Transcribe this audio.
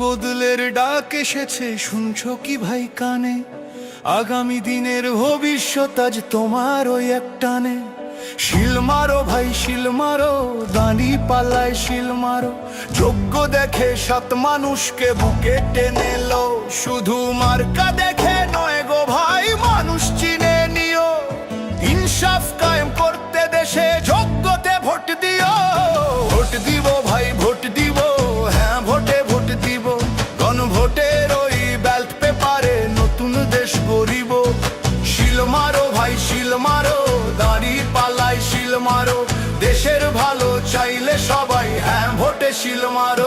বদলের ডাক এসেছে, শুনছো কি ভাই কানে? আগামী দিনের ভবিষ্যৎ আজ তোমার ওই এক টানে। শিল মারো ভাই শিল মারো, দাঁড়ি পাল্লায় শিল মারো। যোগ্য দেখে সাত মানুষকে বুকে টেনে লো। শুধু মার্কা দেখে নয় গো ভাই, মানুষ চিনে নিও। ইনসাফ কায়েম করতে দেশে যোগ্যতে ভোট দিও। ভোট দিব ভাই ভোট দিব, হ্যাঁ ভোটে ভোট দিব। গণভোটের ওই ব্যালট পেপারে নতুন দেশ গড়িব। শিল মারো ভাই শিল মারো, দাঁড়ি পাল্লায় শিল মারো। দেশের ভালো চাইলে সবাই হ্যাঁ ভোটে শিল মারো।